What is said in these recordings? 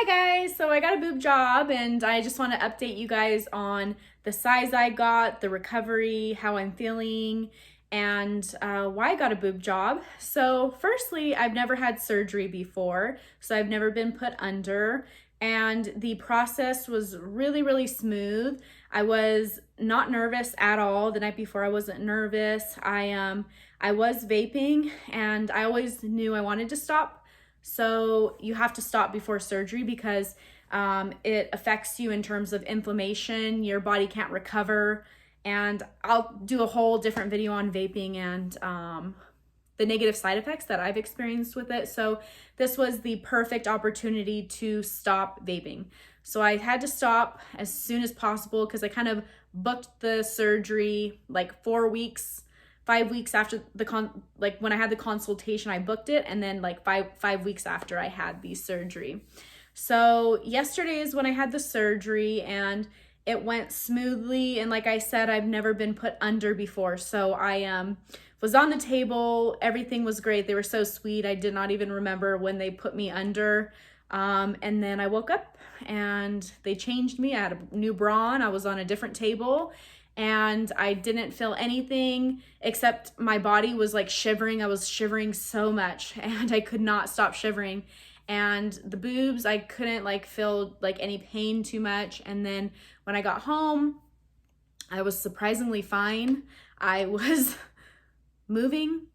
Hi guys, so I got a boob job and I just want to update you guys on the size I got, the recovery, how I'm feeling, and why I got a boob job. So firstly, I've never had surgery before, so I've never been put under, and the process was really smooth. I was not nervous at all. The night before I wasn't nervous. I was vaping and I always knew I wanted to stop. So you have to stop before surgery because it affects you in terms of inflammation. Your body can't recover. And I'll do a whole different video on vaping and the negative side effects that I've experienced with it. So this was the perfect opportunity to stop vaping. So I had to stop as soon as possible because I kind of booked the surgery like 5 weeks after when I had the consultation, I booked it, and then like five weeks after I had the surgery. So yesterday is when I had the surgery and it went smoothly. And like I said, I've never been put under before. So I was on the table. Everything was great. They were so sweet. I did not even remember when they put me under. And then I woke up and they changed me. I had a new bra on. I was on a different table. And I didn't feel anything except my body was like shivering. I was shivering so much and I could not stop shivering. And the boobs, I couldn't like feel like any pain too much. And then when I got home, I was surprisingly fine. I was moving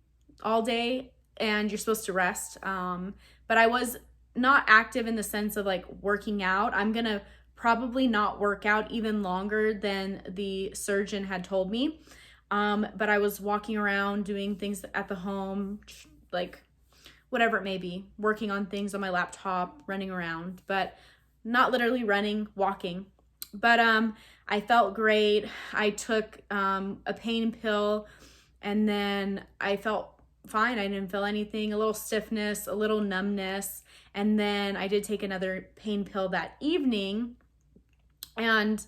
all day and you're supposed to rest. But I was not active in the sense of like working out. I'm gonna probably not work out even longer than the surgeon had told me. But I was walking around doing things at the home, like whatever it may be, working on things on my laptop, running around, but not literally running, walking. But I felt great. I took a pain pill and then I felt fine. I didn't feel anything, a little stiffness, a little numbness. And then I did take another pain pill that evening. And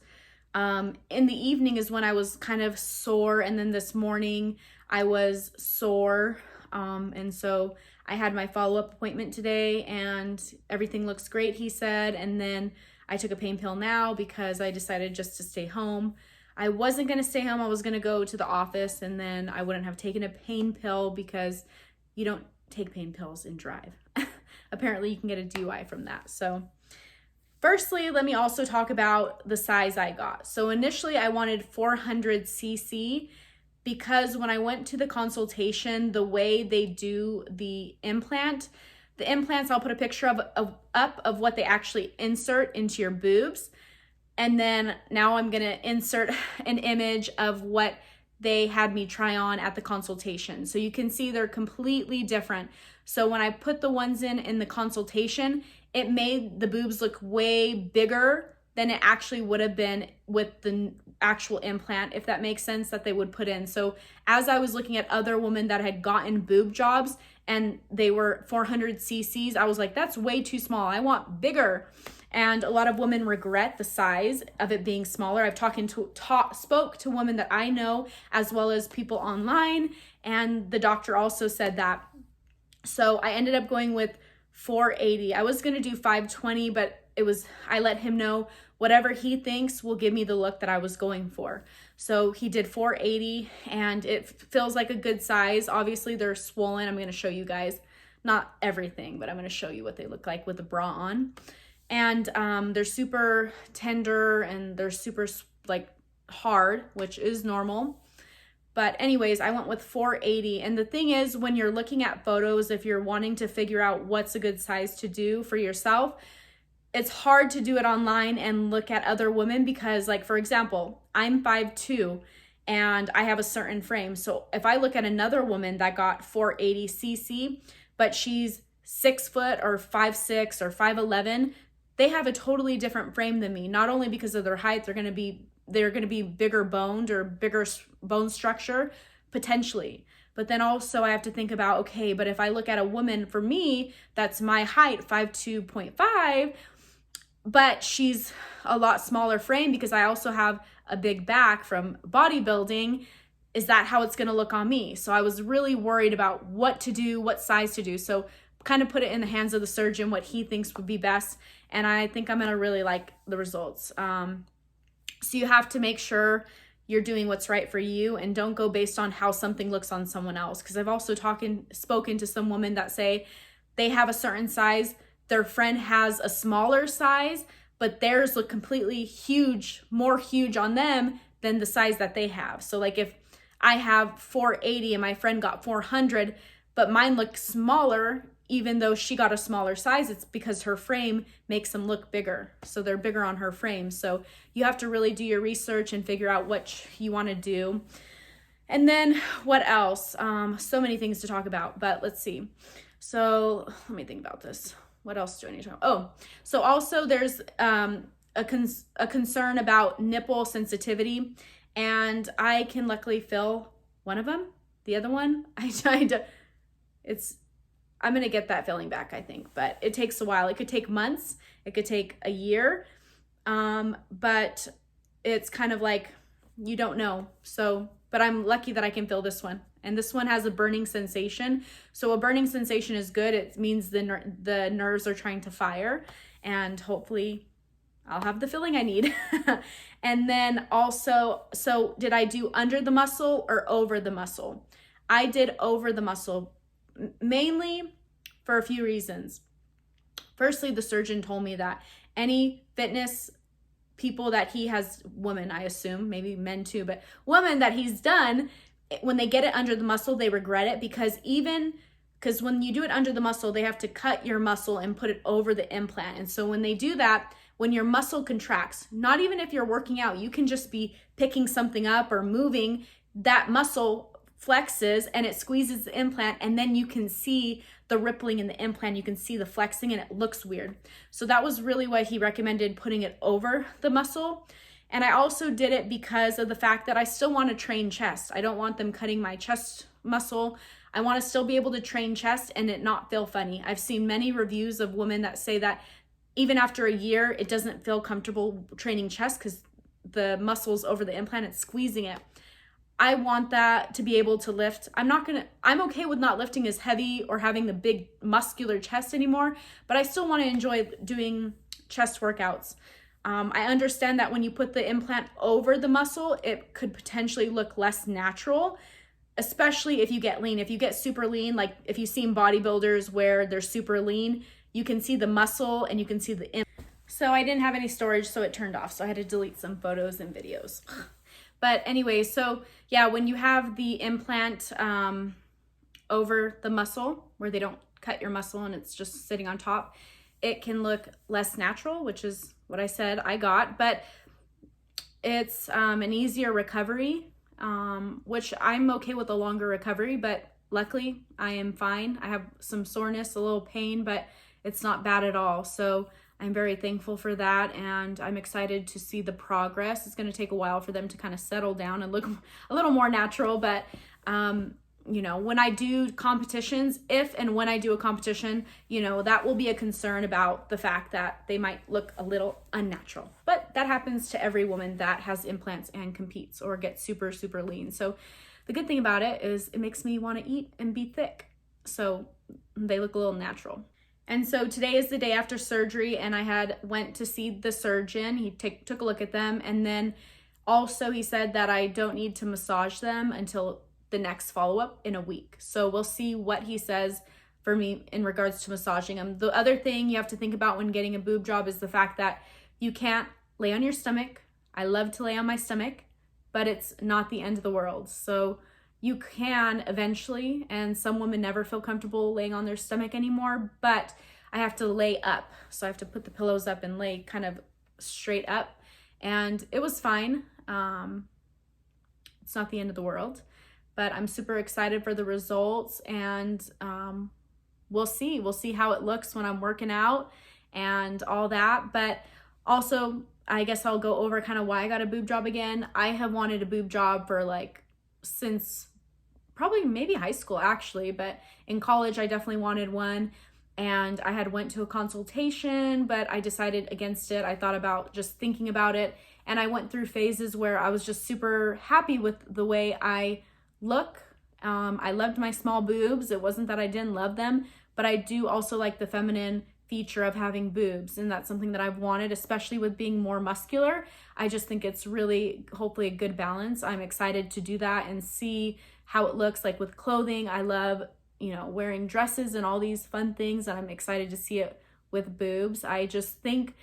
in the evening is when I was kind of sore. And then this morning I was sore. And so I had my follow-up appointment today and everything looks great, he said. And then I took a pain pill now because I decided just to stay home. I wasn't going to stay home. I was going to go to the office and then I wouldn't have taken a pain pill because you don't take pain pills and drive. Apparently you can get a DUI from that. So firstly, let me also talk about the size I got. So initially I wanted 400 cc because when I went to the consultation, the way they do the implants, I'll put a picture of what they actually insert into your boobs. And then now I'm gonna insert an image of what they had me try on at the consultation. So you can see they're completely different. So when I put the ones in the consultation, it made the boobs look way bigger than it actually would have been with the actual implant, if that makes sense, that they would put in. So as I was looking at other women that had gotten boob jobs and they were 400 cc's, I was like, that's way too small. I want bigger. And a lot of women regret the size of it being smaller. I've spoke to women that I know as well as people online, and the doctor also said that. So I ended up going with 480. I was gonna do 520, but I let him know whatever he thinks will give me the look that I was going for. So he did 480 and it feels like a good size. Obviously they're swollen. I'm gonna show you guys, not everything, but I'm gonna show you what they look like with the bra on. And they're super tender and they're super like hard, which is normal. But anyways, I went with 480. And the thing is, when you're looking at photos, if you're wanting to figure out what's a good size to do for yourself, it's hard to do it online and look at other women because, like, for example, I'm 5'2" and I have a certain frame. So if I look at another woman that got 480 cc, but she's 6 foot or 5'6" or 5'11", they have a totally different frame than me. Not only because of their height, they're gonna be bigger boned or bigger bone structure, potentially. But then also I have to think about, okay, but if I look at a woman, for me, that's my height, 5'2.5", but she's a lot smaller frame because I also have a big back from bodybuilding, is that how it's gonna look on me? So I was really worried about what to do, what size to do. So kind of put it in the hands of the surgeon what he thinks would be best, and I think I'm gonna really like the results. So you have to make sure you're doing what's right for you and don't go based on how something looks on someone else. Because I've also spoken to some women that say they have a certain size, their friend has a smaller size, but theirs look completely huge, more huge on them than the size that they have. So like if I have 480 and my friend got 400, but mine looked smaller, even though she got a smaller size, it's because her frame makes them look bigger. So they're bigger on her frame. So you have to really do your research and figure out what you want to do. And then what else? So many things to talk about, but let's see. So let me think about this. What else do I need to know? Oh, so also there's a concern about nipple sensitivity, and I can luckily feel one of them. The other one, I'm going to get that feeling back, I think, but it takes a while. It could take months. It could take a year. But it's kind of like, you don't know. So, but I'm lucky that I can feel this one. And this one has a burning sensation. So a burning sensation is good. It means the nerves are trying to fire, and hopefully I'll have the feeling I need. And then also, so did I do under the muscle or over the muscle? I did over the muscle, mainly for a few reasons. Firstly, the surgeon told me that any fitness people that he has, women, I assume, maybe men too, but women that he's done, when they get it under the muscle, they regret it, because when you do it under the muscle, they have to cut your muscle and put it over the implant. And so when they do that, when your muscle contracts, not even if you're working out, you can just be picking something up or moving, that muscle flexes and it squeezes the implant, and then you can see the rippling in the implant, you can see the flexing, and it looks weird. So that was really why he recommended putting it over the muscle. And I also did it because of the fact that I still want to train chest. I don't want them cutting my chest muscle. I want to still be able to train chest and it not feel funny. I've seen many reviews of women that say that even after a year, it doesn't feel comfortable training chest because the muscles over the implant, it's squeezing it. I want that to be able to lift. I'm okay with not lifting as heavy or having the big muscular chest anymore, but I still want to enjoy doing chest workouts. I understand that when you put the implant over the muscle, it could potentially look less natural, especially if you get lean. If you get super lean, like if you've seen bodybuilders where they're super lean, you can see the muscle and you can see the implant. So I didn't have any storage, so it turned off. So I had to delete some photos and videos. But anyway, so yeah, when you have the implant over the muscle, where they don't cut your muscle and it's just sitting on top, it can look less natural, which is what I said I got. But it's an easier recovery, which I'm okay with a longer recovery, but luckily I am fine. I have some soreness, a little pain, but it's not bad at all. So I'm very thankful for that, and I'm excited to see the progress. It's going to take a while for them to kind of settle down and look a little more natural, but you know, when I do competitions, if and when I do a competition, you know, that will be a concern about the fact that they might look a little unnatural. But that happens to every woman that has implants and competes or gets super, super lean. So the good thing about it is it makes me want to eat and be thick. So they look a little natural. And so today is the day after surgery, and I went to see the surgeon. He took a look at them, and then also he said that I don't need to massage them until the next follow-up in a week. So we'll see what he says for me in regards to massaging them. The other thing you have to think about when getting a boob job is the fact that you can't lay on your stomach. I love to lay on my stomach, but it's not the end of the world. So you can eventually, and some women never feel comfortable laying on their stomach anymore, but I have to lay up. So I have to put the pillows up and lay kind of straight up, and it was fine. It's not the end of the world, but I'm super excited for the results, and we'll see how it looks when I'm working out and all that. But also, I guess I'll go over kind of why I got a boob job again. I have wanted a boob job for since probably maybe high school actually, but in college I definitely wanted one, and I had went to a consultation, but I decided against it. I thought about just thinking about it, and I went through phases where I was just super happy with the way I look. I loved my small boobs. It wasn't that I didn't love them, but I do also like the feminine feature of having boobs, and that's something that I've wanted, especially with being more muscular. I just think it's really hopefully a good balance. I'm excited to do that and see how it looks like with clothing. I love, you know, wearing dresses and all these fun things, and I'm excited to see it with boobs. I just think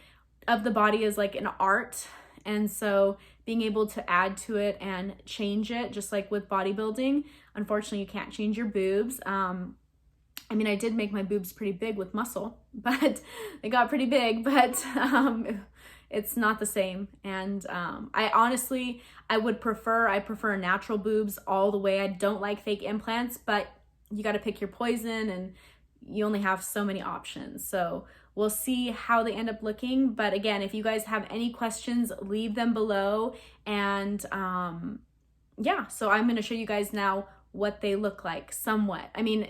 of the body as like an art, and so being able to add to it and change it, just like with bodybuilding, unfortunately you can't change your boobs. I mean, I did make my boobs pretty big with muscle, but they got pretty big, but it's not the same. And I honestly, I prefer natural boobs all the way. I don't like fake implants, but you got to pick your poison, and you only have so many options. So we'll see how they end up looking. But again, if you guys have any questions, leave them below. And yeah, so I'm going to show you guys now what they look like somewhat. I mean,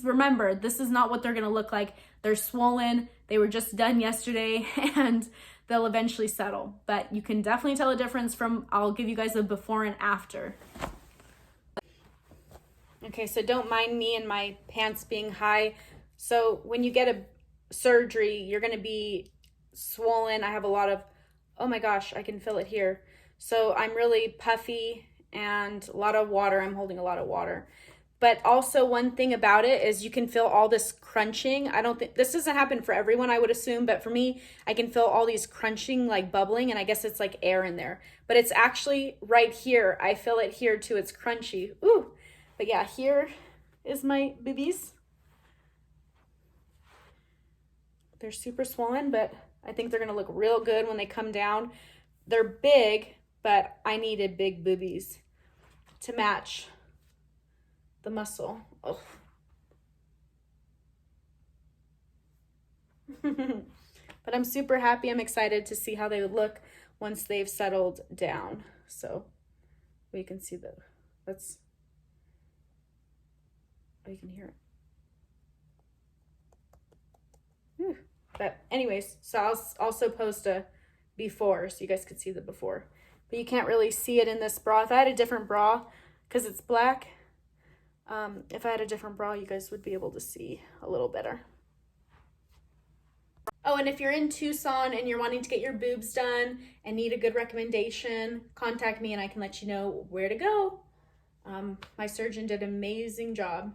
remember, this is not what they're gonna look like. They're swollen, they were just done yesterday, and they'll eventually settle. But you can definitely tell a difference I'll give you guys a before and after. Okay, so don't mind me and my pants being high. So when you get a surgery, you're gonna be swollen. I have a lot of, oh my gosh, I can feel it here. So I'm really puffy and a lot of water. I'm holding a lot of water. But also one thing about it is you can feel all this crunching. I don't think, this doesn't happen for everyone, I would assume, but for me, I can feel all these crunching, like bubbling, and I guess it's like air in there. But it's actually right here. I feel it here too, it's crunchy. Ooh, but yeah, here is my boobies. They're super swollen, but I think they're gonna look real good when they come down. They're big, but I needed big boobies to match the muscle. Oh. But I'm super happy. I'm excited to see how they would look once they've settled down. So you can see oh, you can hear it. Whew. But anyways, so I'll also post a before so you guys could see the before. But you can't really see it in this bra. If I had a different bra, because it's black, if I had a different bra, you guys would be able to see a little better. Oh, and if you're in Tucson and you're wanting to get your boobs done and need a good recommendation, contact me and I can let you know where to go. My surgeon did an amazing job.